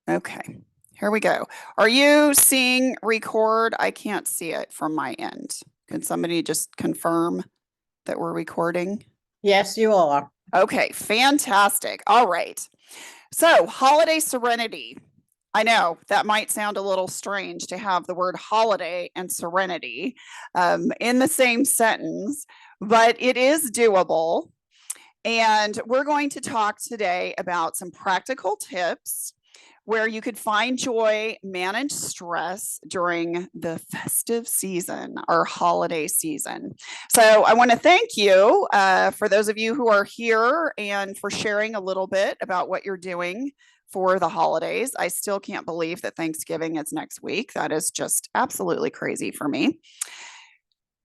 Okay, here we go. Are you seeing record? I can't see it from my end. Can somebody just confirm that we're recording? Yes, you are. Okay, fantastic. All right. So, holiday serenity. I know that might sound a little strange to have the word holiday and serenity in the same sentence, but it is doable. And we're going to talk today about some practical tips where you could find joy, manage stress during the festive season or holiday season. So I want to thank you for those of you who are here and for sharing a little bit about what you're doing for the holidays. I still can't believe that Thanksgiving is next week. That is just absolutely crazy for me.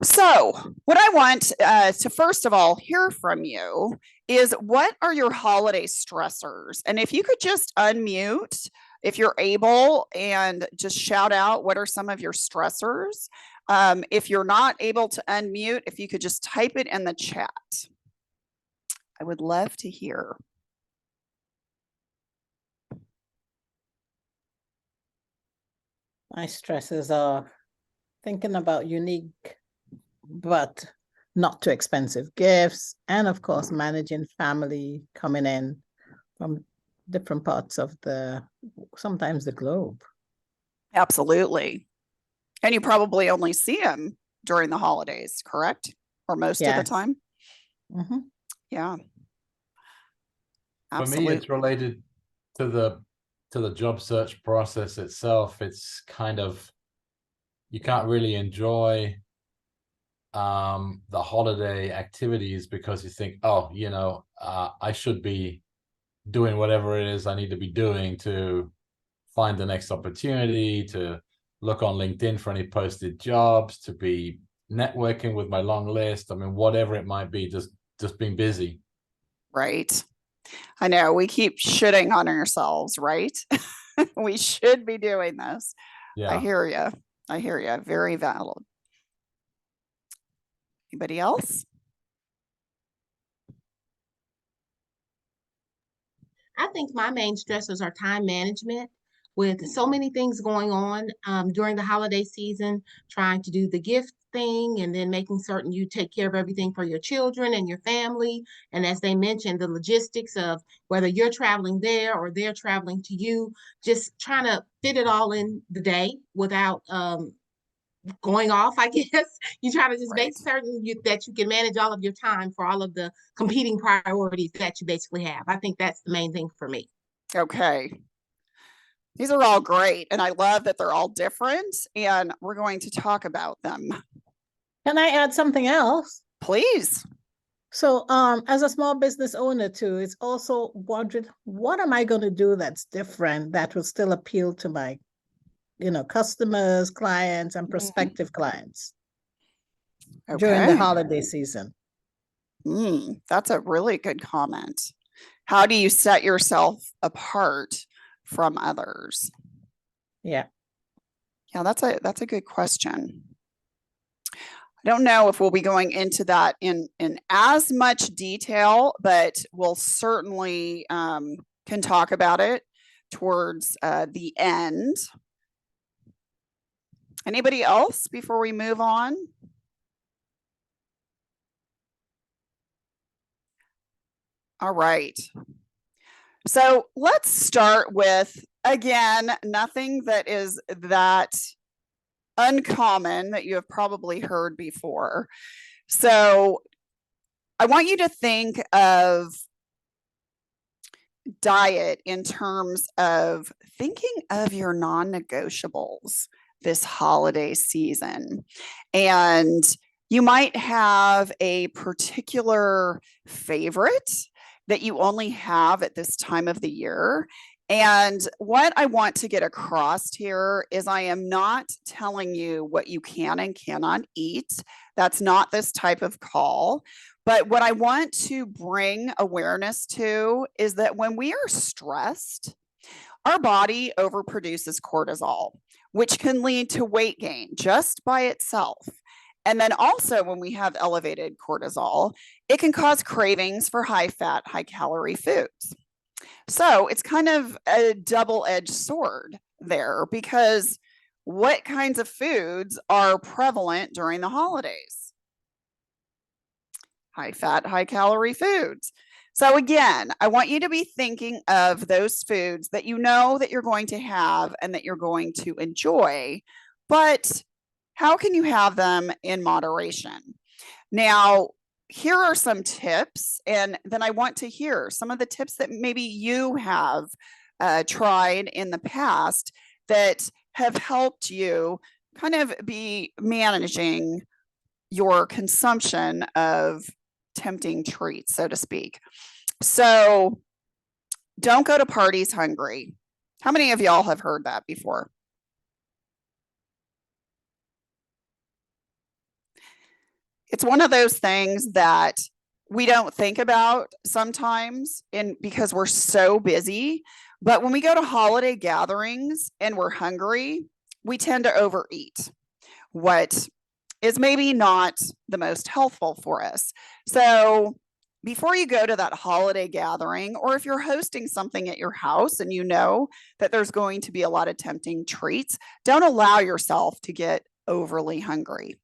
So, what I want to first of all hear from you is what are your holiday stressors? And if you could just unmute, if you're able, and just shout out what are some of your stressors. If you're not able to unmute, if you could just type it in the chat. I would love to hear. My stresses are thinking about unique but not too expensive gifts, and of course, managing family coming in from different parts of sometimes the globe. Absolutely. And you probably only see them during the holidays, correct? Or most of the time? Mm-hmm. Yeah. For me, it's related to the job search process itself. It's kind of, you can't really enjoy the holiday activities because you think, oh, I should be doing whatever it is I need to be doing to find the next opportunity, to look on LinkedIn for any posted jobs, to be networking with my long list. I mean, whatever it might be, just being busy. Right. I know we keep shitting on ourselves, right? We should be doing this. Yeah. I hear you. I hear you. Very valid. Anybody else? I think my main stressors are time management. With so many things going on during the holiday season, trying to do the gift thing and then making certain you take care of everything for your children and your family. And as they mentioned, the logistics of whether you're traveling there or they're traveling to you, just trying to fit it all in the day without going off, I guess. You try to just make certain that you can manage all of your time for all of the competing priorities that you basically have. I think that's the main thing for me. Okay. These are all great, and I love that they're all different, and we're going to talk about them. Can I add something else? Please. So, as a small business owner too, it's also wondering, what am I going to do that's different that will still appeal to my customers, clients, and prospective clients during the holiday season? That's a really good comment. How do you set yourself apart from others? Yeah, that's a good question. I don't know if we'll be going into that in as much detail, but we'll certainly can talk about it towards the end. Anybody else before we move on? All right. So let's start with, again, nothing that is that uncommon that you have probably heard before. So I want you to think of diet in terms of thinking of your non-negotiables this holiday season. And you might have a particular favorite that you only have at this time of the year. And what I want to get across here is I am not telling you what you can and cannot eat. That's not this type of call. But what I want to bring awareness to is that when we are stressed, our body overproduces cortisol, which can lead to weight gain just by itself. And then also when we have elevated cortisol, it can cause cravings for high fat, high calorie foods. So it's kind of a double-edged sword there, because what kinds of foods are prevalent during the holidays? High fat, high calorie foods. So again, I want you to be thinking of those foods that you know that you're going to have and that you're going to enjoy, but how can you have them in moderation? Now, here are some tips, and then I want to hear some of the tips that maybe you have tried in the past that have helped you kind of be managing your consumption of tempting treats, so to speak. So don't go to parties hungry. How many of y'all have heard that before? It's one of those things that we don't think about sometimes because we're so busy. But when we go to holiday gatherings and we're hungry, we tend to overeat, what is maybe not the most healthful for us. So before you go to that holiday gathering, or if you're hosting something at your house and you know that there's going to be a lot of tempting treats, don't allow yourself to get overly hungry.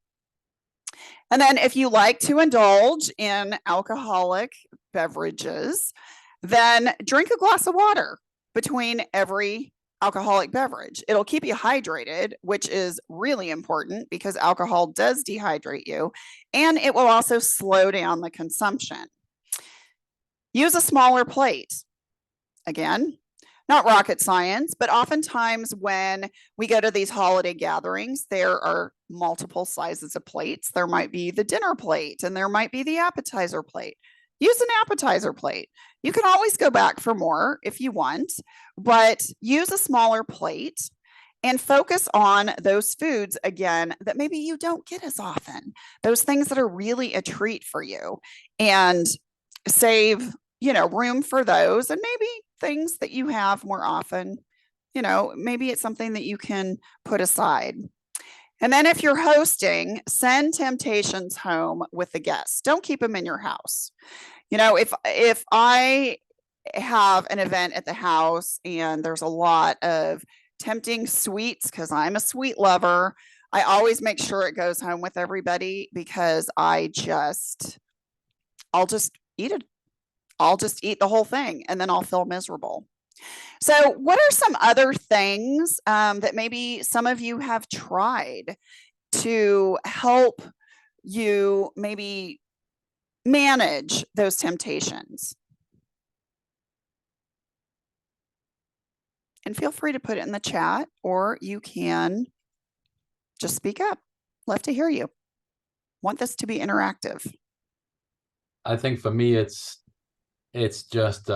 And then if you like to indulge in alcoholic beverages, then drink a glass of water between every alcoholic beverage. It'll keep you hydrated, which is really important because alcohol does dehydrate you, and it will also slow down the consumption. Use a smaller plate. Again, not rocket science, but oftentimes when we go to these holiday gatherings, there are multiple sizes of plates. There might be the dinner plate and there might be the appetizer plate. Use an appetizer plate. You can always go back for more if you want, but use a smaller plate and focus on those foods, again, that maybe you don't get as often, those things that are really a treat for you, and save, room for those, and maybe things that you have more often, maybe it's something that you can put aside. And then if you're hosting, send temptations home with the guests. Don't keep them in your house. If I have an event at the house and there's a lot of tempting sweets, because I'm a sweet lover, I always make sure it goes home with everybody, because I'll just eat it. I'll just eat the whole thing and then I'll feel miserable. So what are some other things that maybe some of you have tried to help you maybe manage those temptations? And feel free to put it in the chat, or you can just speak up. Love to hear you. Want this to be interactive. I think for me, it's just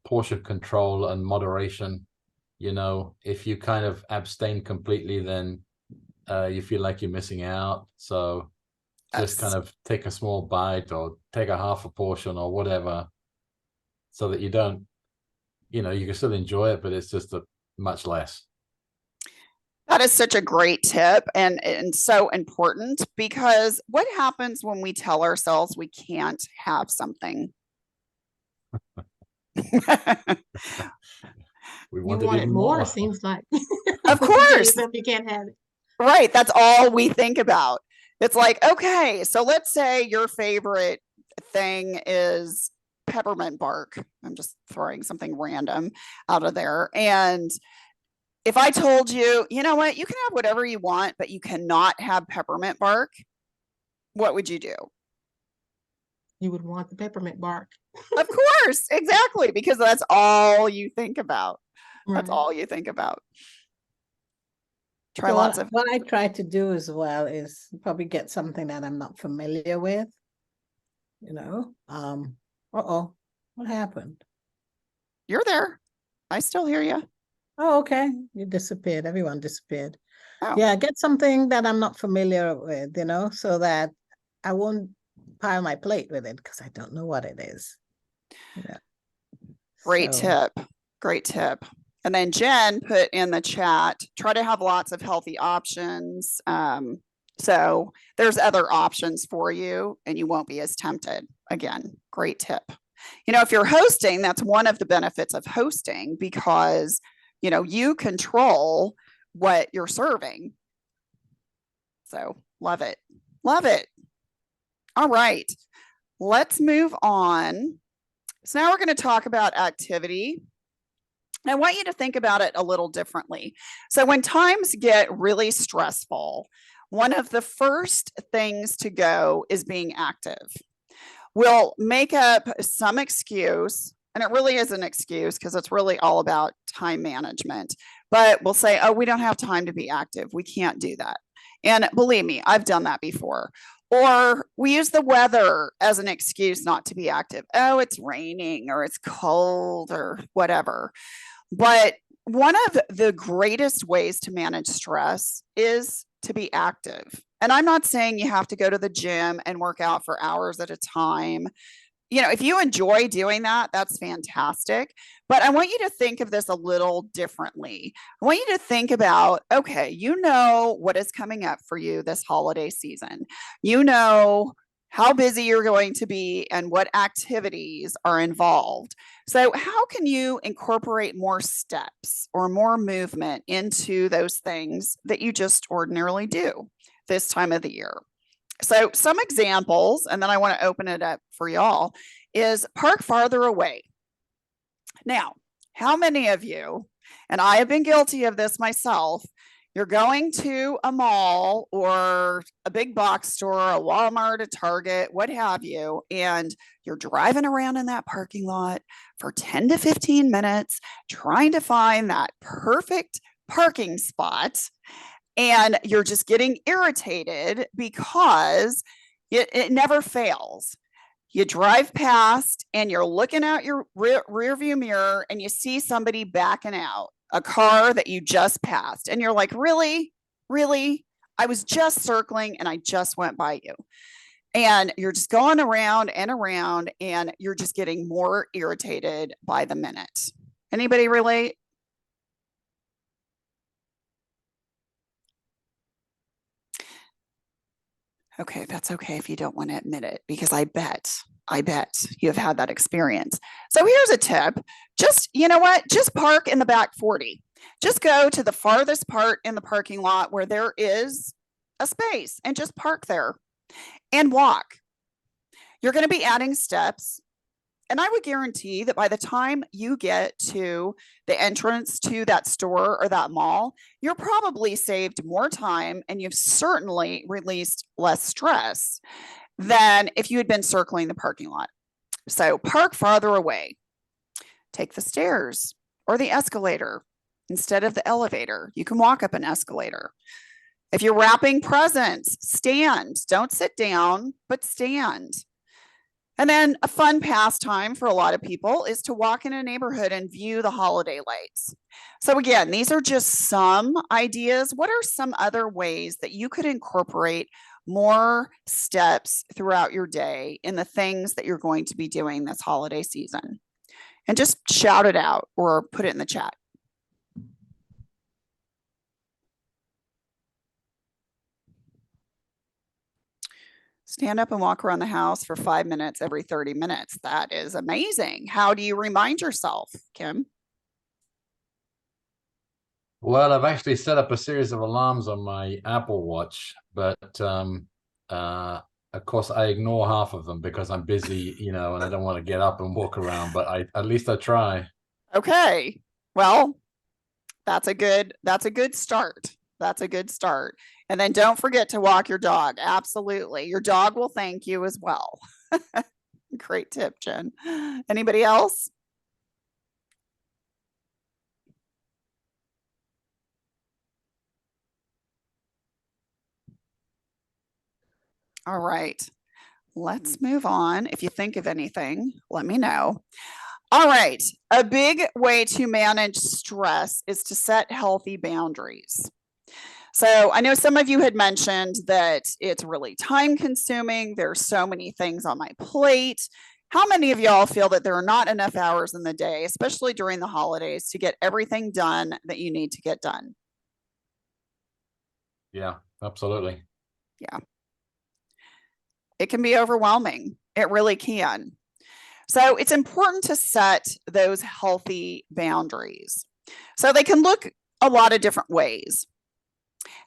portion control and moderation. If you kind of abstain completely, then you feel like you're missing out. So just kind of take a small bite or take a half a portion or whatever, so that you don't, you can still enjoy it, but it's just much less. That is such a great tip and so important, because what happens when we tell ourselves we can't have something? We You want want it it even more, more. it seems like. Of course. If you can't have it. Right. That's all we think about. It's like, okay, so let's say your favorite thing is peppermint bark. I'm just throwing something random out of there. And if I told you, you know what, you can have whatever you want, but you cannot have peppermint bark, what would you do? You would want the peppermint bark. Of course, exactly, because that's all you think about. That's Right. all you think about. Try So lots of. what I try to do as well is probably get something that I'm not familiar with. Uh-oh, what happened? You're there. I still hear you. Oh, okay. You disappeared. Everyone disappeared. Oh. Yeah, get something that I'm not familiar with, so that I won't pile my plate with it because I don't know what it is. Yeah. Great tip. Great tip. And then Jen put in the chat, try to have lots of healthy options. So there's other options for you and you won't be as tempted. Again, great tip. If you're hosting, that's one of the benefits of hosting, because, you control what you're serving. So love it. Love it. All right, let's move on. So now we're going to talk about activity. And I want you to think about it a little differently. So when times get really stressful, one of the first things to go is being active. We'll make up some excuse, and it really is an excuse because it's really all about time management. But we'll say, oh, we don't have time to be active. We can't do that. And believe me, I've done that before. Or we use the weather as an excuse not to be active. Oh, it's raining or it's cold or whatever. But one of the greatest ways to manage stress is to be active. And I'm not saying you have to go to the gym and work out for hours at a time. If you enjoy doing that, that's fantastic. But I want you to think of this a little differently. I want you to think about, okay, what is coming up for you this holiday season. How busy you're going to be and what activities are involved. So how can you incorporate more steps or more movement into those things that you just ordinarily do this time of the year? So some examples, and then I want to open it up for y'all, is park farther away. Now, how many of you, and I have been guilty of this myself, you're going to a mall or a big box store, a Walmart, a Target, what have you, and you're driving around in that parking lot for 10 to 15 minutes trying to find that perfect parking spot. And you're just getting irritated because it never fails. You drive past and you're looking out your rear view mirror and you see somebody backing out, a car that you just passed. And you're like, really? Really? I was just circling and I just went by you. And you're just going around and around and you're just getting more irritated by the minute. Anybody relate? Okay, that's okay if you don't want to admit it, because I bet you have had that experience. So here's a tip. Just, just park in the back 40. Just go to the farthest part in the parking lot where there is a space and just park there and walk. You're going to be adding steps. And I would guarantee that by the time you get to the entrance to that store or that mall, you're probably saved more time and you've certainly released less stress than if you had been circling the parking lot. So park farther away. Take the stairs or the escalator instead of the elevator. You can walk up an escalator. If you're wrapping presents, stand. Don't sit down, but stand. And then a fun pastime for a lot of people is to walk in a neighborhood and view the holiday lights. So again, these are just some ideas. What are some other ways that you could incorporate more steps throughout your day in the things that you're going to be doing this holiday season? And just shout it out or put it in the chat. Stand up and walk around the house for 5 minutes every 30 minutes. That is amazing. How do you remind yourself, Kim? Well, I've actually set up a series of alarms on my Apple Watch, but of course I ignore half of them because I'm busy, and I don't want to get up and walk around, but at least I try. Okay. Well, that's a good start. That's a good start. And then don't forget to walk your dog. Absolutely. Your dog will thank you as well. Great tip, Jen. Anybody else? All right. Let's move on. If you think of anything, let me know. All right. A big way to manage stress is to set healthy boundaries. So I know some of you had mentioned that it's really time consuming. There's so many things on my plate. How many of y'all feel that there are not enough hours in the day, especially during the holidays, to get everything done that you need to get done? Yeah, absolutely. Yeah. It can be overwhelming. It really can. So it's important to set those healthy boundaries. So they can look a lot of different ways.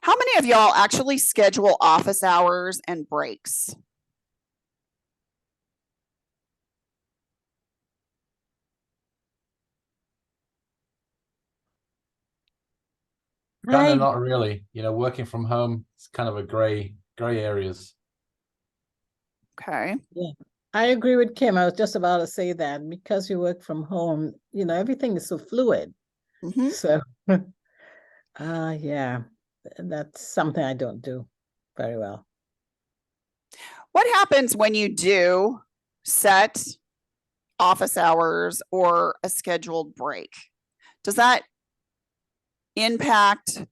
How many of y'all actually schedule office hours and breaks? Kind I of not really. Working from home is kind of a gray areas. Okay. Yeah, I agree with Kim. I was just about to say that because you work from home, everything is so fluid. Mhm. So, yeah, that's something I don't do very well. What happens when you do set office hours or a scheduled break? Does that impact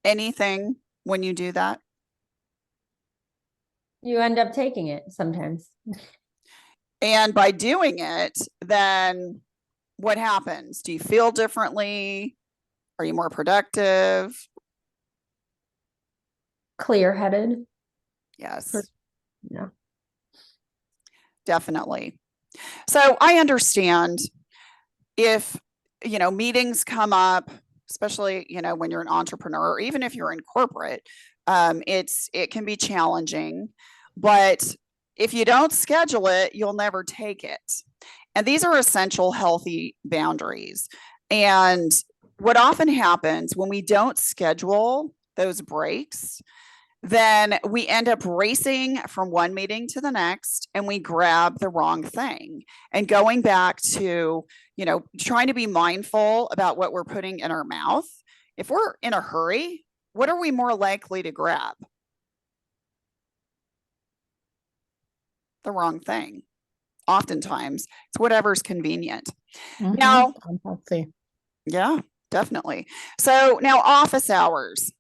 anything when you do that? You end up taking it sometimes. And by doing it, then what happens? Do you feel differently? Are you more productive? Clear-headed. Yes, Yeah. definitely. So I understand if, meetings come up, especially, when you're an entrepreneur, or even if you're in corporate, it can be challenging, but if you don't schedule it, you'll never take it. And these are essential healthy boundaries. And what often happens when we don't schedule those breaks, then we end up racing from one meeting to the next and we grab the wrong thing. And going back to, trying to be mindful about what we're putting in our mouth. If we're in a hurry, what are we more likely to grab? The wrong thing. Oftentimes, it's whatever's convenient. Now, Unhealthy. yeah, definitely. So now office hours.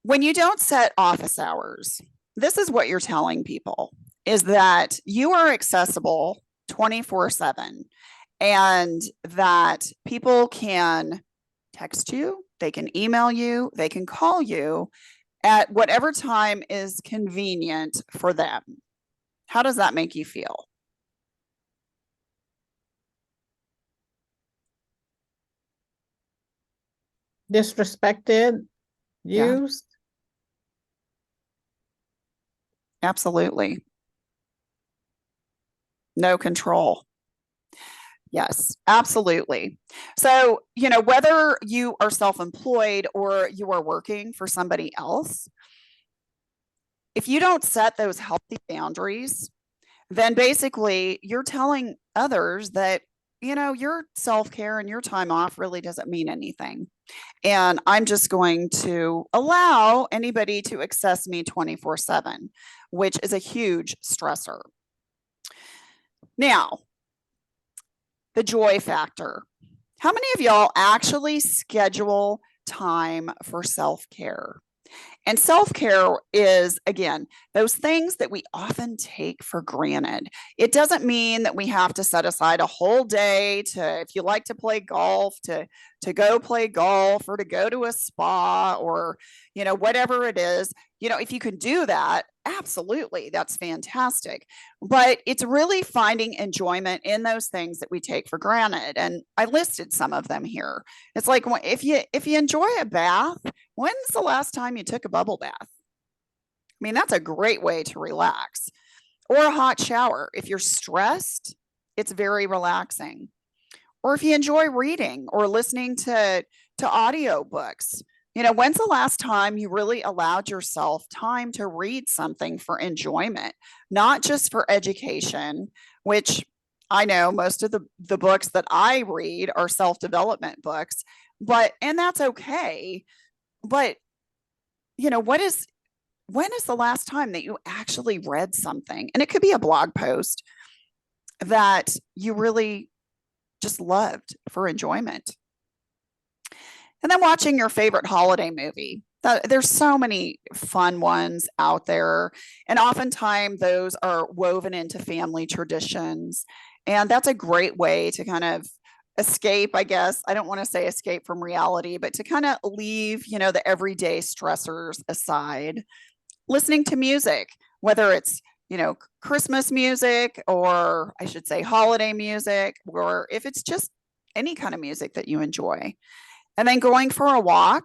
When you don't set office hours, this is what you're telling people is that you are accessible 24/7 and that people can text you, they can email you, they can call you at whatever time is convenient for them. How does that make you feel? Disrespected, Yeah. used. Absolutely. No control. Yes, absolutely. So, whether you are self-employed or you are working for somebody else, if you don't set those healthy boundaries, then basically you're telling others that, your self-care and your time off really doesn't mean anything. And I'm just going to allow anybody to access me 24/7, which is a huge stressor. Now, the joy factor. How many of y'all actually schedule time for self-care? And self-care is, again, those things that we often take for granted. It doesn't mean that we have to set aside a whole day to, if you like to play golf, to go play golf or to go to a spa or, whatever it is. If you can do that, absolutely, that's fantastic. But it's really finding enjoyment in those things that we take for granted. And I listed some of them here. It's like if you enjoy a bath, when's the last time you took a bubble bath? I mean, that's a great way to relax. Or a hot shower. If you're stressed, it's very relaxing. Or if you enjoy reading or listening to audiobooks, when's the last time you really allowed yourself time to read something for enjoyment, not just for education, which I know most of the books that I read are self-development books, and that's okay. But, when is the last time that you actually read something? And it could be a blog post that you really just loved for enjoyment. And then watching your favorite holiday movie. There's so many fun ones out there. And oftentimes those are woven into family traditions. And that's a great way to kind of escape, I guess. I don't want to say escape from reality, but to kind of leave, the everyday stressors aside. Listening to music, whether it's, Christmas music, or I should say holiday music, or if it's just any kind of music that you enjoy. And then going for a walk,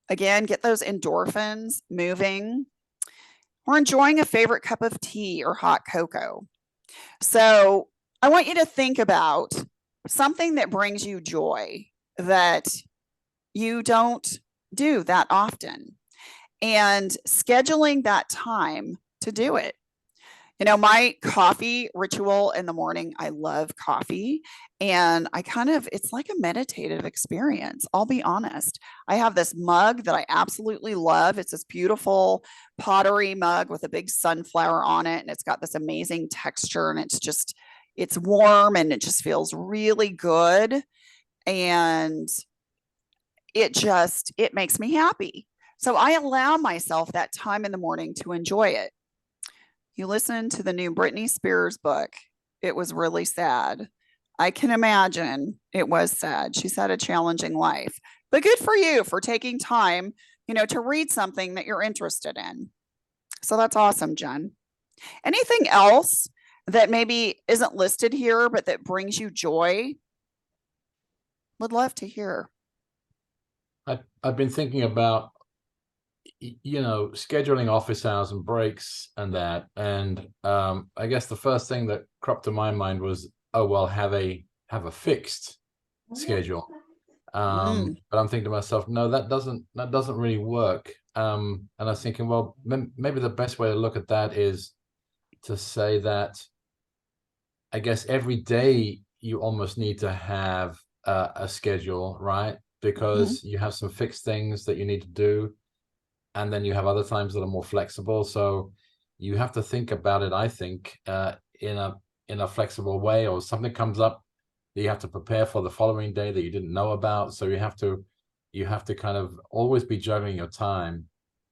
again, get those endorphins moving, or enjoying a favorite cup of tea or hot cocoa. So I want you to think about something that brings you joy that you don't do that often, and scheduling that time to do it. My coffee ritual in the morning, I love coffee, and it's like a meditative experience. I'll be honest. I have this mug that I absolutely love. It's this beautiful pottery mug with a big sunflower on it, and it's got this amazing texture, and it's warm, and it just feels really good. And it makes me happy. So I allow myself that time in the morning to enjoy it. You listen to the new Britney Spears book. It was really sad. I can imagine it was sad. She's had a challenging life, but good for you for taking time, to read something that you're interested in. So that's awesome, Jen. Anything else that maybe isn't listed here, but that brings you joy? Would love to hear. I've been thinking about, scheduling office hours and breaks and that. And I guess the first thing that cropped to my mind was, oh, well, have a fixed schedule. But I'm thinking to myself, no, that doesn't really work. And I was thinking, well, maybe the best way to look at that is to say that I guess every day you almost need to have a schedule, right? Because you have some fixed things that you need to do, and then you have other times that are more flexible. So you have to think about it, I think, in a flexible way, or something comes up that you have to prepare for the following day that you didn't know about. So you have to kind of always be juggling your time.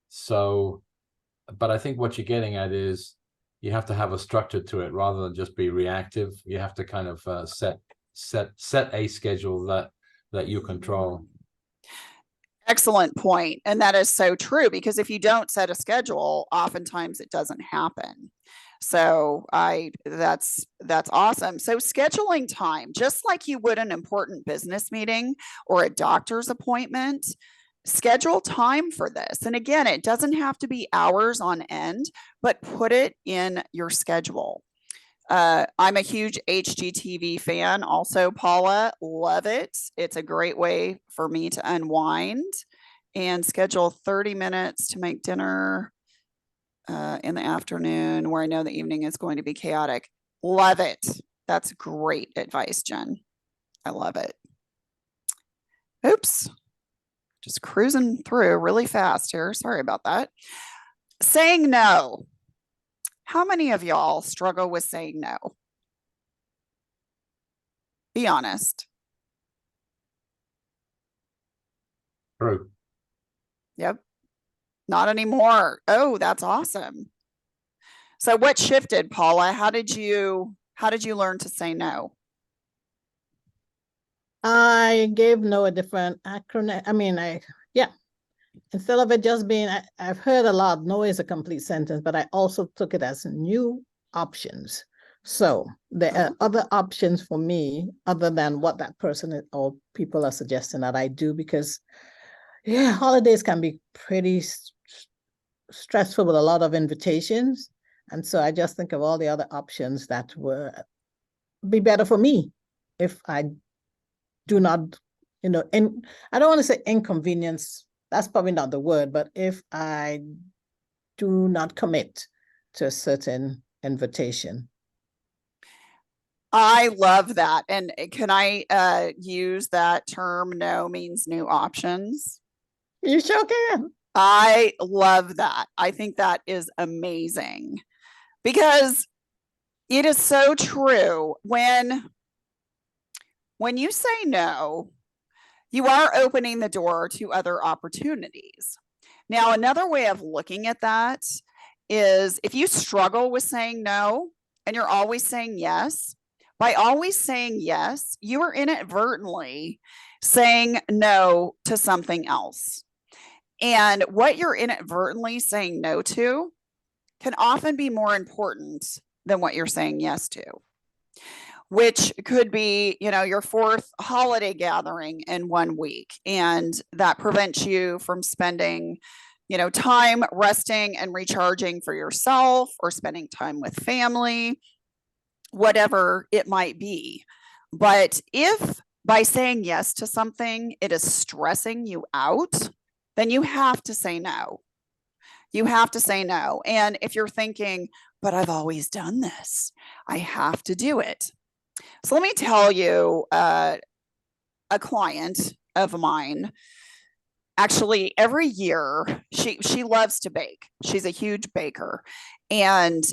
So, but I think what you're getting at is you have to have a structure to it rather than just be reactive. You have to kind of set a schedule that you control. Excellent point. And that is so true, because if you don't set a schedule, oftentimes it doesn't happen. So that's awesome. So scheduling time, just like you would an important business meeting or a doctor's appointment, schedule time for this. And again, it doesn't have to be hours on end, but put it in your schedule. I'm a huge HGTV fan also, Paula. Love it. It's a great way for me to unwind, and schedule 30 minutes to make dinner in the afternoon, where I know the evening is going to be chaotic. Love it. That's great advice, Jen. I love it. Oops. Just cruising through really fast here. Sorry about that. Saying no. How many of y'all struggle with saying no? Be honest. True. Yep. Not anymore. Oh, that's awesome. So what shifted, Paula? How did you learn to say no? I gave no a different acronym. I mean, instead of it just being, I've heard a lot, no is a complete sentence, but I also took it as new options. So there are other options for me other than what that person or people are suggesting that I do, because holidays can be pretty stressful with a lot of invitations. And so I just think of all the other options that would be better for me if I do not, and I don't want to say inconvenience, that's probably not the word, but if I do not commit to a certain invitation. I love that. And can I use that term, no means new options? You sure can. I love that. I think that is amazing, because it is so true. When you say no, you are opening the door to other opportunities. Now, another way of looking at that is, if you struggle with saying no and you're always saying yes, by always saying yes, you are inadvertently saying no to something else. And what you're inadvertently saying no to can often be more important than what you're saying yes to, which could be, your fourth holiday gathering in 1 week. And that prevents you from spending, time resting and recharging for yourself or spending time with family, whatever it might be. But if by saying yes to something, it is stressing you out, then you have to say no. You have to say no. And if you're thinking, but I've always done this, I have to do it. So let me tell you, a client of mine, actually every year, she loves to bake. She's a huge baker, and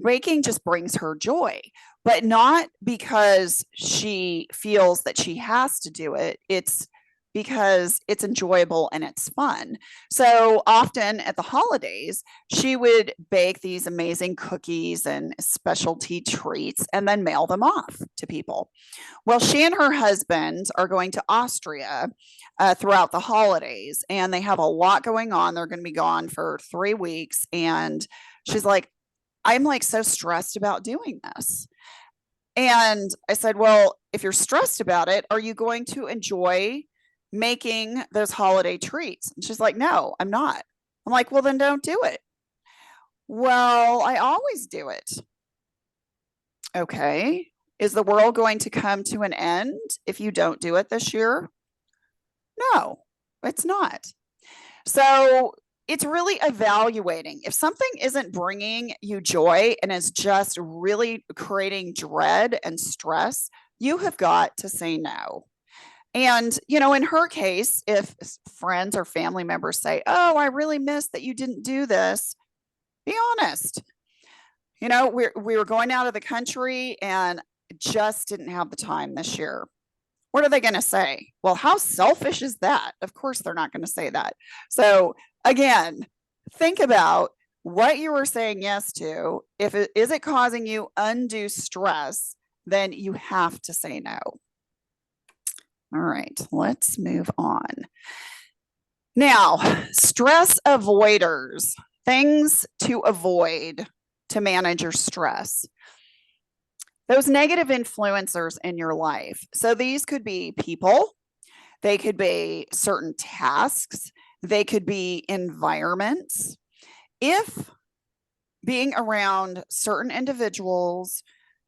baking just brings her joy, but not because she feels that she has to do it. It's because it's enjoyable and it's fun. So often at the holidays, she would bake these amazing cookies and specialty treats and then mail them off to people. Well, she and her husband are going to Austria throughout the holidays, and they have a lot going on. They're going to be gone for 3 weeks. And she's like, I'm like so stressed about doing this. And I said, well, if you're stressed about it, are you going to enjoy making those holiday treats? And she's like, no, I'm not. I'm like, well, then don't do it. Well, I always do it. Okay. Is the world going to come to an end if you don't do it this year? No, it's not. So it's really evaluating. If something isn't bringing you joy and is just really creating dread and stress, you have got to say no. And, in her case, if friends or family members say, oh, I really miss that you didn't do this, be honest. We were going out of the country and just didn't have the time this year. What are they going to say? Well, how selfish is that? Of course, they're not going to say that. So again, think about what you were saying yes to. Is it causing you undue stress? Then you have to say no. All right, let's move on. Now, stress avoiders, things to avoid to manage your stress. Those negative influencers in your life. So these could be people, they could be certain tasks, they could be environments. If being around certain individuals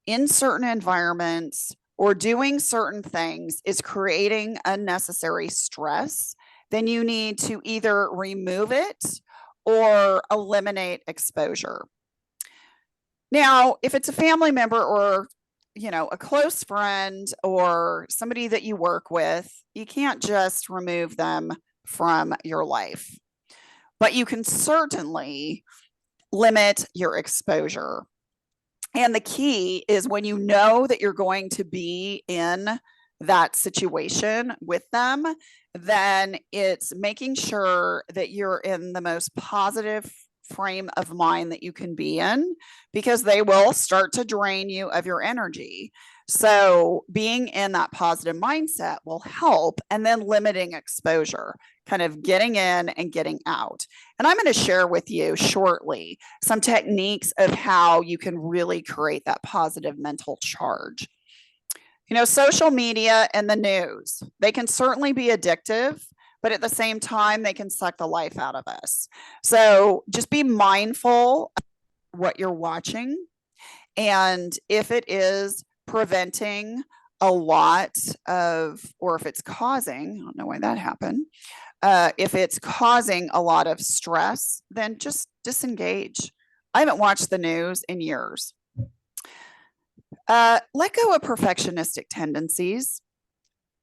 in certain environments or doing certain things is creating unnecessary stress, then you need to either remove it or eliminate exposure. Now, if it's a family member or, a close friend or somebody that you work with, you can't just remove them from your life, but you can certainly limit your exposure. And the key is when you know that you're going to be in that situation with them, then it's making sure that you're in the most positive frame of mind that you can be in, because they will start to drain you of your energy. So being in that positive mindset will help, and then limiting exposure, kind of getting in and getting out. And I'm going to share with you shortly some techniques of how you can really create that positive mental charge. Social media and the news, they can certainly be addictive, but at the same time, they can suck the life out of us. So just be mindful of what you're watching. And if it is preventing a lot of, or if it's causing, I don't know why that happened, if it's causing a lot of stress, then just disengage. I haven't watched the news in years. Let go of perfectionistic tendencies.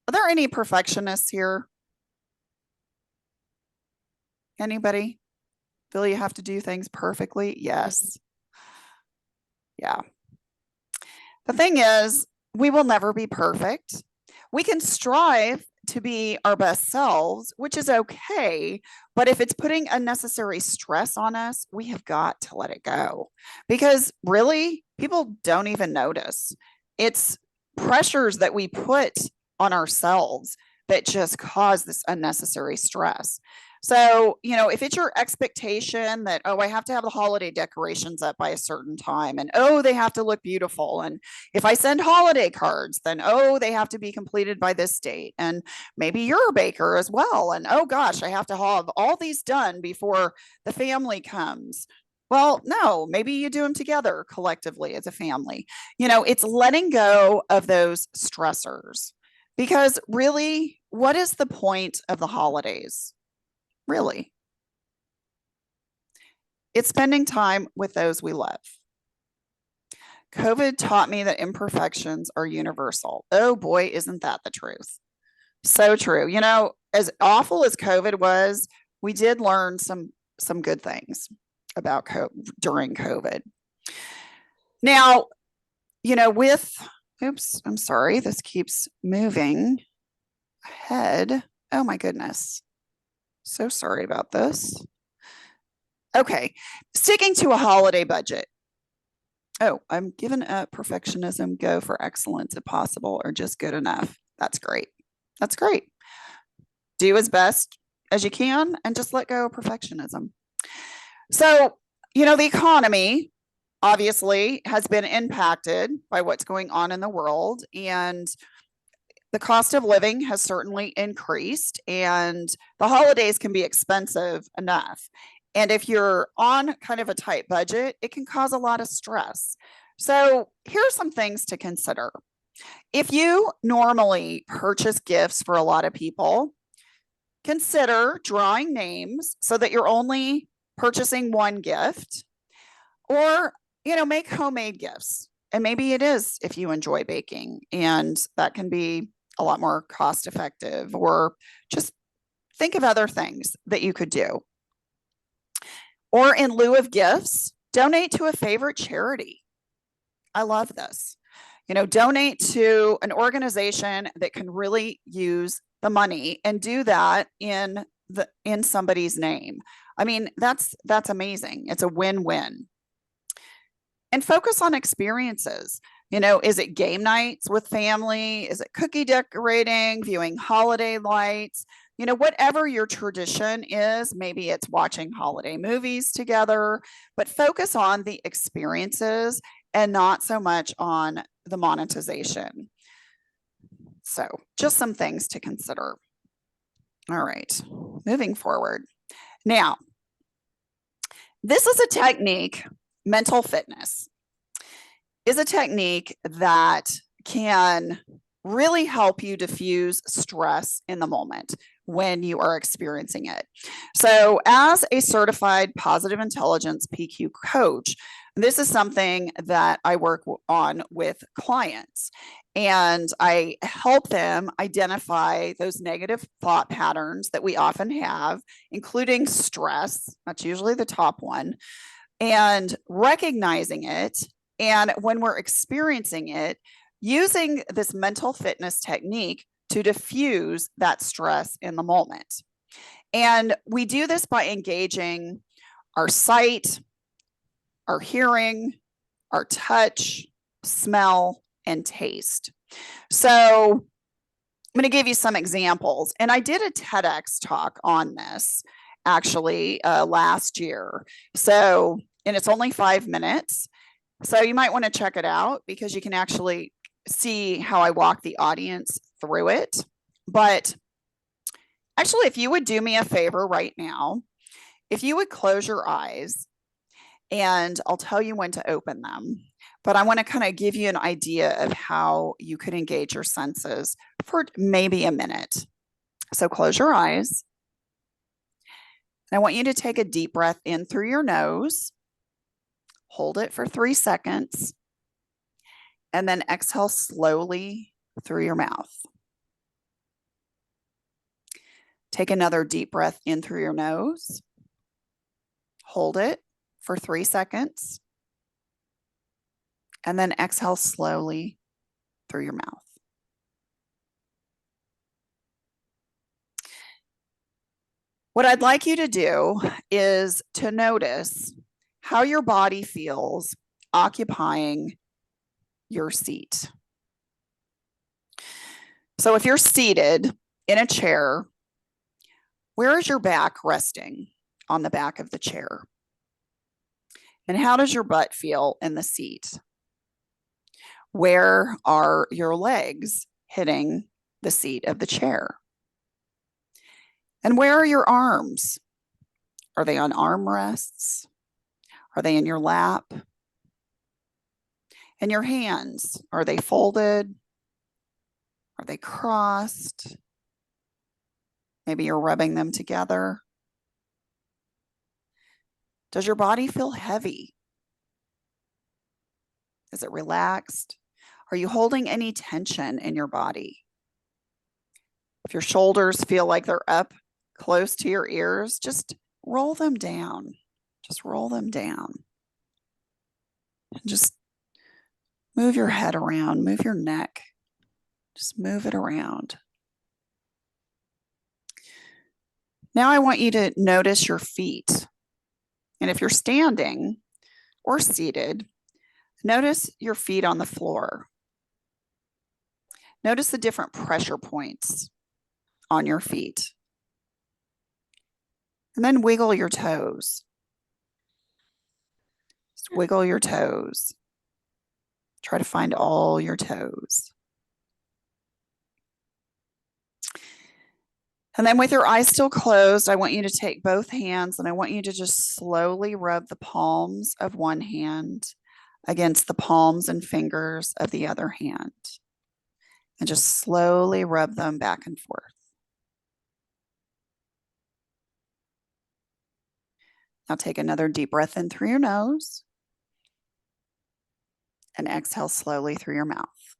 Are there any perfectionists here? Anybody feel you have to do things perfectly? Yes. Yeah. The thing is, we will never be perfect. We can strive to be our best selves, which is okay. But if it's putting unnecessary stress on us, we have got to let it go, because really, people don't even notice. It's pressures that we put on ourselves that just cause this unnecessary stress. So, if it's your expectation that, oh, I have to have the holiday decorations up by a certain time, and oh, they have to look beautiful. And if I send holiday cards, then oh, they have to be completed by this date. And maybe you're a baker as well. And oh gosh, I have to have all these done before the family comes. Well, no, maybe you do them together collectively as a family. It's letting go of those stressors, because really, what is the point of the holidays? Really, it's spending time with those we love. COVID taught me that imperfections are universal. Oh boy, isn't that the truth? So true. As awful as COVID was, we did learn some good things about during COVID. Now, oops, I'm sorry, this keeps moving ahead. Oh my goodness. So sorry about this. Okay, sticking to a holiday budget. Oh, I'm giving up perfectionism, go for excellence if possible, or just good enough. That's great. That's great. Do as best as you can and just let go of perfectionism. So, the economy obviously has been impacted by what's going on in the world, and the cost of living has certainly increased, and the holidays can be expensive enough. And if you're on kind of a tight budget, it can cause a lot of stress. So here are some things to consider. If you normally purchase gifts for a lot of people, consider drawing names so that you're only purchasing one gift, or, make homemade gifts. And maybe it is if you enjoy baking, and that can be a lot more cost effective, or just think of other things that you could do. Or in lieu of gifts, donate to a favorite charity. I love this. Donate to an organization that can really use the money, and do that in somebody's name. I mean, that's amazing. It's a win-win. And focus on experiences. Is it game nights with family? Is it cookie decorating, viewing holiday lights? Whatever your tradition is, maybe it's watching holiday movies together, but focus on the experiences and not so much on the monetization. So just some things to consider. All right, moving forward. Now, this is a technique, mental fitness is a technique that can really help you diffuse stress in the moment when you are experiencing it. So as a certified positive intelligence PQ coach, this is something that I work on with clients, and I help them identify those negative thought patterns that we often have, including stress. That's usually the top one, and recognizing it. And when we're experiencing it, using this mental fitness technique to diffuse that stress in the moment. And we do this by engaging our sight, our hearing, our touch, smell, and taste. So I'm going to give you some examples. And I did a TEDx talk on this actually last year. So, and it's only 5 minutes. So you might want to check it out, because you can actually see how I walk the audience through it. But actually, if you would do me a favor right now, if you would close your eyes, and I'll tell you when to open them, but I want to kind of give you an idea of how you could engage your senses for maybe a minute. So close your eyes. I want you to take a deep breath in through your nose. Hold it for 3 seconds, and then exhale slowly through your mouth. Take another deep breath in through your nose. Hold it for 3 seconds, and then exhale slowly through your mouth. What I'd like you to do is to notice how your body feels occupying your seat. So if you're seated, in a chair, where is your back resting on the back of the chair? And how does your butt feel in the seat? Where are your legs hitting the seat of the chair? And where are your arms? Are they on armrests? Are they in your lap? And your hands, are they folded? Are they crossed? Maybe you're rubbing them together. Does your body feel heavy? Is it relaxed? Are you holding any tension in your body? If your shoulders feel like they're up close to your ears, just roll them down. Just roll them down. And just move your head around, move your neck. Just move it around. Now I want you to notice your feet. And if you're standing or seated, notice your feet on the floor. Notice the different pressure points on your feet. And then wiggle your toes. Just wiggle your toes. Try to find all your toes. And then with your eyes still closed, I want you to take both hands and I want you to just slowly rub the palms of one hand against the palms and fingers of the other hand. And just slowly rub them back and forth. Now take another deep breath in through your nose and exhale slowly through your mouth.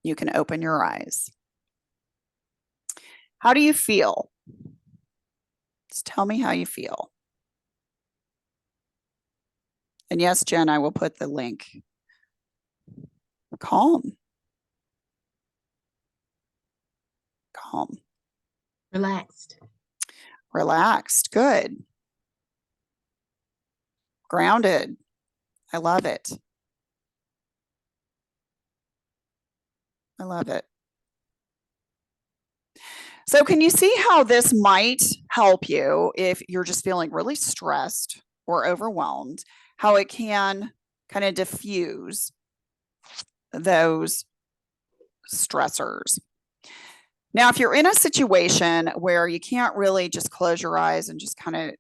You can open your eyes. How do you feel? Just tell me how you feel. And yes, Jen, I will put the link. Calm. Calm. Relaxed. Relaxed. Good. Grounded. I love it. I love it. So can you see how this might help you if you're just feeling really stressed or overwhelmed, how it can kind of diffuse those stressors? Now, if you're in a situation where you can't really just close your eyes and just kind of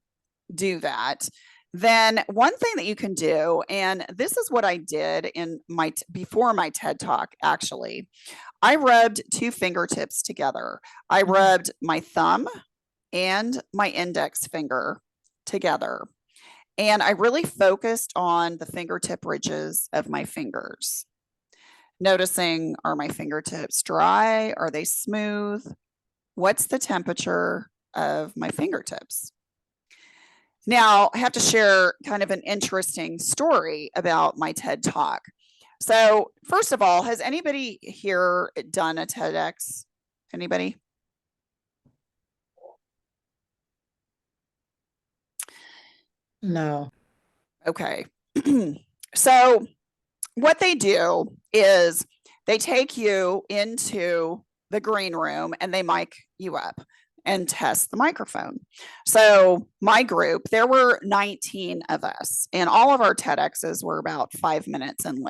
do that, then one thing that you can do, and this is what I did in before my TED Talk, actually, I rubbed two fingertips together. I rubbed my thumb and my index finger together. And I really focused on the fingertip ridges of my fingers. Noticing, are my fingertips dry? Are they smooth? What's the temperature of my fingertips? Now, I have to share kind of an interesting story about my TED Talk. So first of all, has anybody here done a TEDx? Anybody? No. Okay. So what they do is they take you into the green room and they mic you up and test the microphone. So my group, there were 19 of us, and all of our TEDx's were about 5 minutes in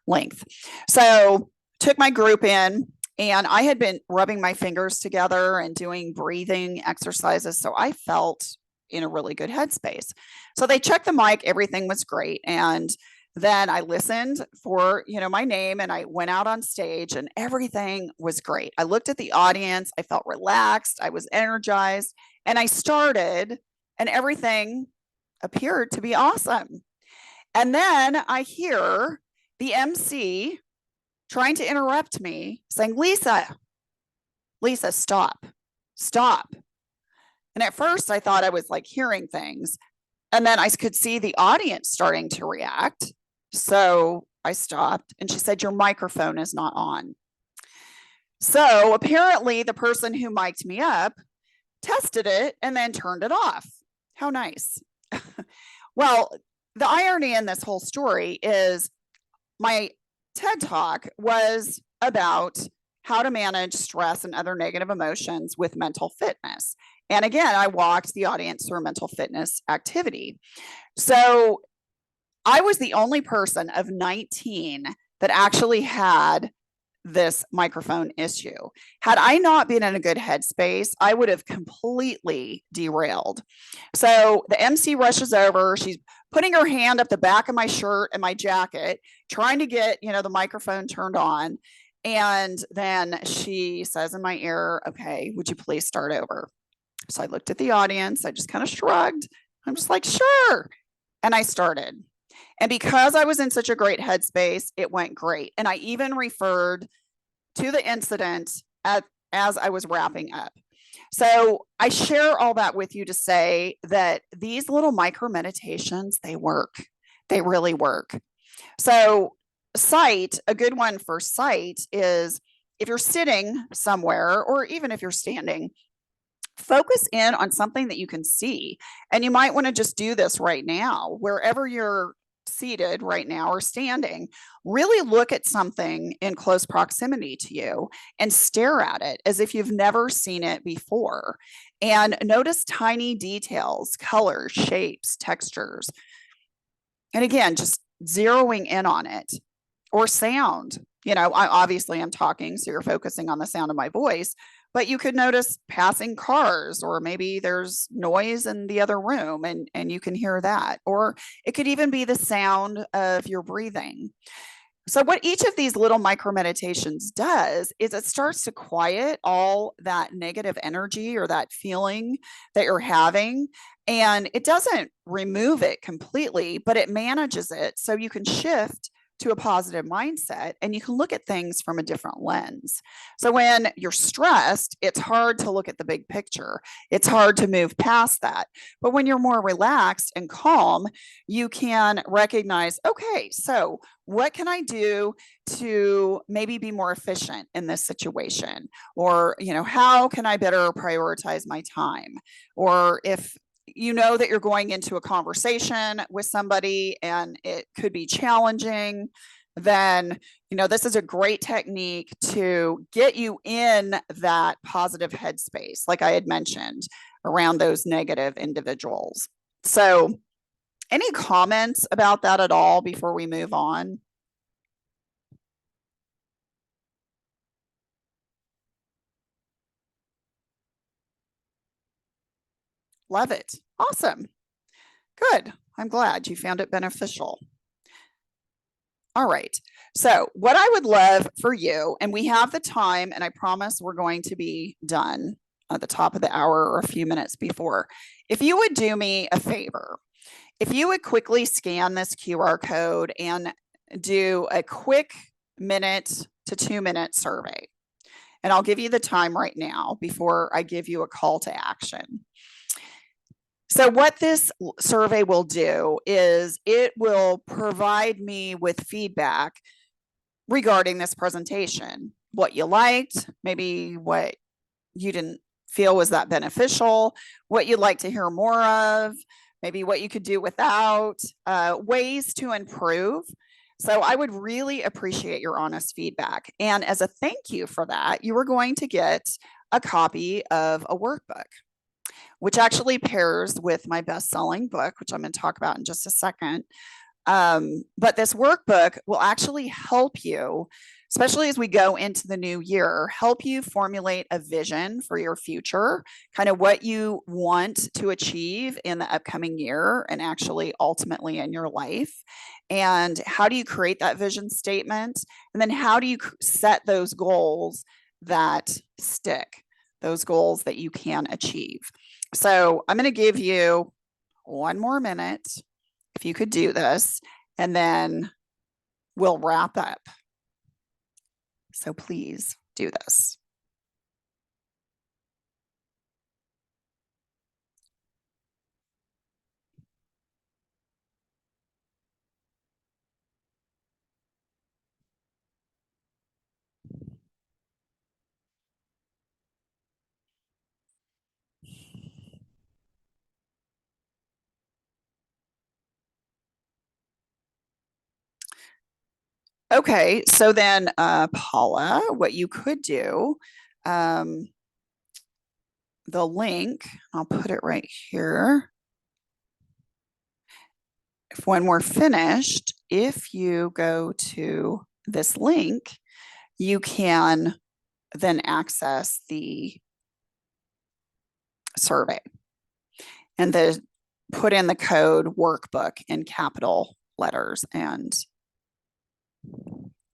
length. So took my group in, and I had been rubbing my fingers together and doing breathing exercises. So I felt in a really good headspace. So they checked the mic, everything was great. And then I listened for, my name, and I went out on stage and everything was great. I looked at the audience. I felt relaxed. I was energized, and I started, and everything appeared to be awesome. And then I hear the MC trying to interrupt me saying, Lisa, stop. And at first I thought I was like hearing things, and then I could see the audience starting to react. So I stopped, and she said, your microphone is not on. So apparently the person who mic'd me up tested it and then turned it off. How nice. Well, the irony in this whole story is my TED Talk was about how to manage stress and other negative emotions with mental fitness. And again, I walked the audience through a mental fitness activity. So I was the only person of 19 that actually had this microphone issue. Had I not been in a good headspace, I would have completely derailed. So the MC rushes over. She's putting her hand up the back of my shirt and my jacket, trying to get, the microphone turned on. And then she says in my ear, okay, would you please start over? So I looked at the audience. I just kind of shrugged. I'm just like, sure. And I started. And because I was in such a great headspace, it went great. And I even referred to the incident as I was wrapping up. So I share all that with you to say that these little micro meditations, they work. They really work. So sight, a good one for sight is if you're sitting somewhere, or even if you're standing, focus in on something that you can see. And you might want to just do this right now, wherever you're seated right now or standing. Really look at something in close proximity to you and stare at it as if you've never seen it before. And notice tiny details, colors, shapes, textures. And again, just zeroing in on it. Or sound. I obviously am talking, so you're focusing on the sound of my voice, but you could notice passing cars, or maybe there's noise in the other room and you can hear that. Or it could even be the sound of your breathing. So what each of these little micro meditations does is it starts to quiet all that negative energy or that feeling that you're having. And it doesn't remove it completely, but it manages it so you can shift to a positive mindset and you can look at things from a different lens. So when you're stressed, it's hard to look at the big picture. It's hard to move past that. But when you're more relaxed and calm, you can recognize, okay, so what can I do to maybe be more efficient in this situation? Or, how can I better prioritize my time? Or if you know that you're going into a conversation with somebody and it could be challenging, then, this is a great technique to get you in that positive headspace, like I had mentioned, around those negative individuals. So, any comments about that at all before we move on? Love it. Awesome. Good. I'm glad you found it beneficial. All right. So what I would love for you, and we have the time, and I promise we're going to be done at the top of the hour or a few minutes before. If you would do me a favor, if you would quickly scan this QR code and do a quick 1 to 2 minute survey. And I'll give you the time right now before I give you a call to action. So what this survey will do is it will provide me with feedback regarding this presentation, what you liked, maybe what you didn't feel was that beneficial, what you'd like to hear more of, maybe what you could do without, ways to improve. So I would really appreciate your honest feedback. And as a thank you for that, you are going to get a copy of a workbook, which actually pairs with my best-selling book, which I'm going to talk about in just a second. But this workbook will actually help you, especially as we go into the new year, help you formulate a vision for your future, kind of what you want to achieve in the upcoming year and actually ultimately in your life. And how do you create that vision statement? And then how do you set those goals that stick, those goals that you can achieve? So I'm going to give you 1 more minute, if you could do this, and then we'll wrap up. So please do this. Okay, so then, Paula, what you could do, the link, I'll put it right here. When we're finished, if you go to this link, you can then access the survey and put in the code workbook in capital letters. And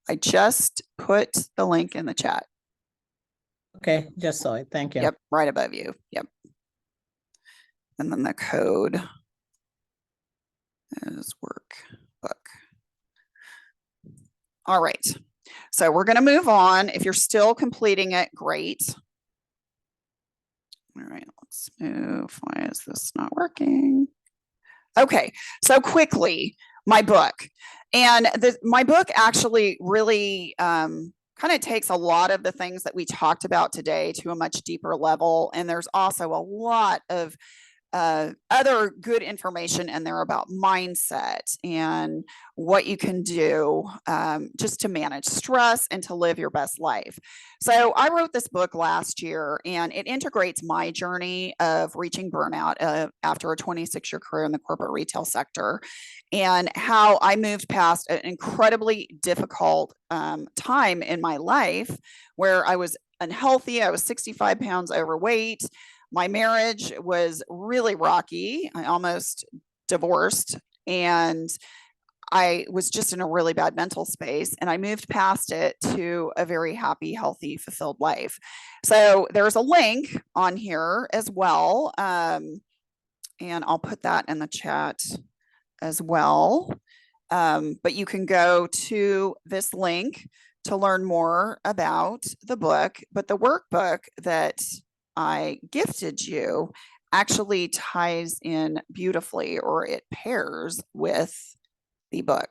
I just put the link in the chat. Okay, just saw it. Thank you. Yep, right above you. Yep. And then the code is workbook. All right. So we're going to move on. If you're still completing it, great. All right, let's move. Why is this not working? Okay, so quickly, my book. And my book actually really kind of takes a lot of the things that we talked about today to a much deeper level. And there's also a lot of other good information in there about mindset and what you can do just to manage stress and to live your best life. So I wrote this book last year, and it integrates my journey of reaching burnout after a 26-year career in the corporate retail sector, and how I moved past an incredibly difficult time in my life where I was unhealthy. I was 65 pounds overweight. My marriage was really rocky. I almost divorced, and I was just in a really bad mental space, and I moved past it to a very happy, healthy, fulfilled life. So there's a link on here as well. And I'll put that in the chat as well. But you can go to this link to learn more about the book, but the workbook that I gifted you actually ties in beautifully, or it pairs with the book.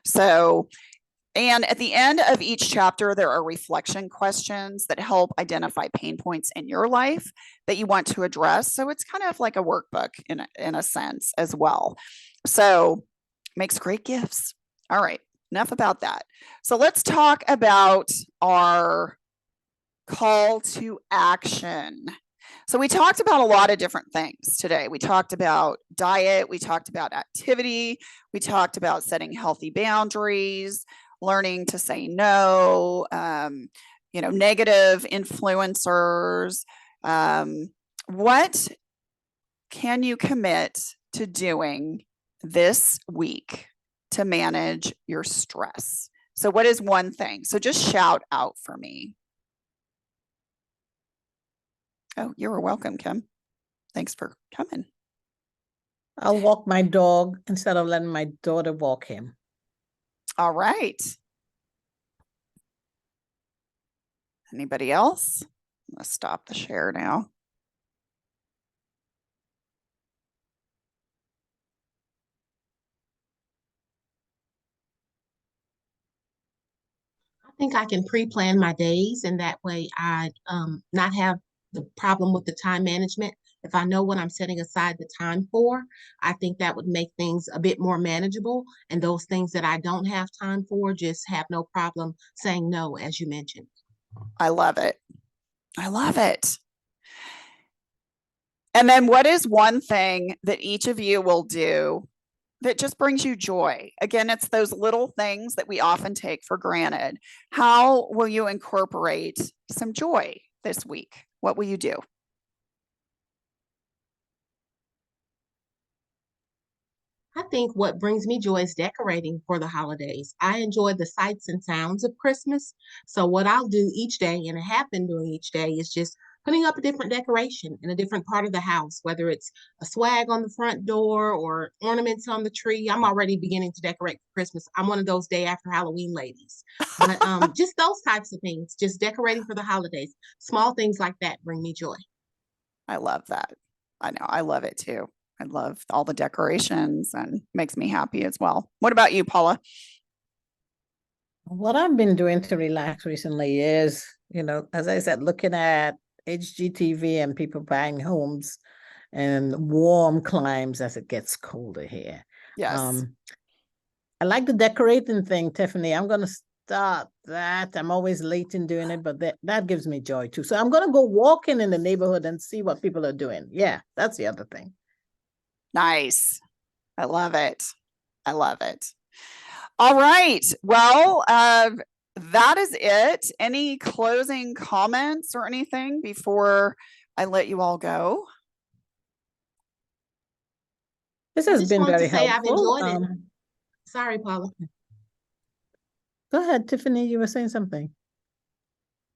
So, and at the end of each chapter, there are reflection questions that help identify pain points in your life that you want to address. So it's kind of like a workbook in a sense as well. So makes great gifts. All right, enough about that. So let's talk about our call to action. So we talked about a lot of different things today. We talked about diet, we talked about activity, we talked about setting healthy boundaries, learning to say no, negative influencers. What can you commit to doing this week to manage your stress? So what is one thing? So just shout out for me. Oh, you're welcome, Kim. Thanks for coming. I'll walk my dog instead of letting my daughter walk him. All right. Anybody else? Let's stop the share now. I think I can pre-plan my days, and that way I not have the problem with the time management. If I know what I'm setting aside the time for, I think that would make things a bit more manageable. And those things that I don't have time for, just have no problem saying no, as you mentioned. I love it. I love it. And then what is one thing that each of you will do that just brings you joy? Again, it's those little things that we often take for granted. How will you incorporate some joy this week? What will you do? I think what brings me joy is decorating for the holidays. I enjoy the sights and sounds of Christmas. So what I'll do each day, and I have been doing each day, is just putting up a different decoration in a different part of the house, whether it's a swag on the front door or ornaments on the tree. I'm already beginning to decorate for Christmas. I'm one of those day after Halloween ladies. But just those types of things, just decorating for the holidays. Small things like that bring me joy. I love that. I know. I love it too. I love all the decorations and makes me happy as well. What about you, Paula? What I've been doing to relax recently is, as I said, looking at HGTV and people buying homes and warm climes as it gets colder here. Yes. I like the decorating thing, Tiffany. I'm gonna start that. I'm always late in doing it, but that gives me joy too. So I'm gonna go walking in the neighborhood and see what people are doing. Yeah, that's the other thing. Nice. I love it. I love it. All right. Well, that is it. Any closing comments or anything before I let you all go? This I has just been wanted to very say I've helpful. enjoyed it. Sorry, Paula. Go ahead, Tiffany. You were saying something.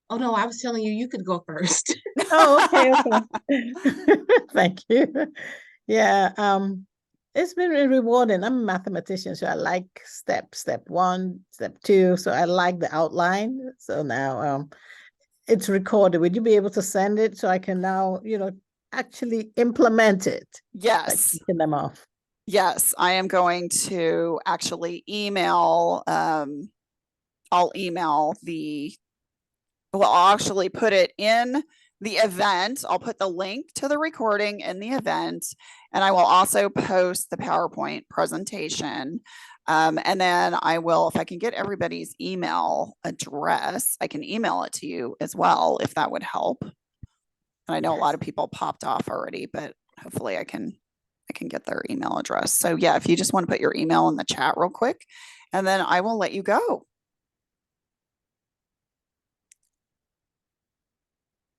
Oh, no, I was telling you, you could go first. Oh, okay, okay. Thank you. Yeah, it's been really rewarding. I'm a mathematician, so I like step 1, step 2. So I like the outline. So now it's recorded. Would you be able to send it so I can now, actually implement it? Like Yes. kicking them off. Yes, I am going to actually email, I'll email I'll actually put it in the event. I'll put the link to the recording in the event, and I will also post the PowerPoint presentation. And then I will, if I can get everybody's email address, I can email it to you as well, if that would help. And I know a lot of people popped off already, but hopefully I can get their email address. So yeah, if you just want to put your email in the chat real quick, and then I will let you go.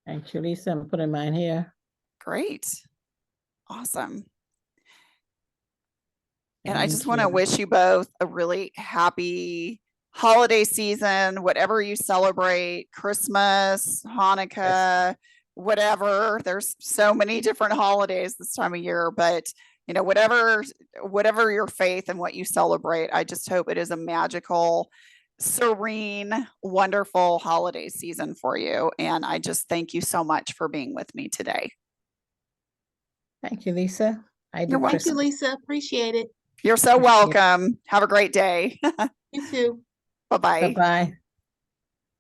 Thank you, Lisa. I'm putting mine here. Great. Awesome. And I just Thank want to you. wish you both a really happy holiday season, whatever you celebrate, Christmas, Hanukkah, whatever. There's so many different holidays this time of year, but whatever your faith and what you celebrate, I just hope it is a magical, serene, wonderful holiday season for you. And I just thank you so much for being with me today. Thank you, Lisa. I do. You're welcome. Thank you, Lisa. Appreciate it. You're so welcome. Have a great day. You too. Bye-bye. Bye-bye.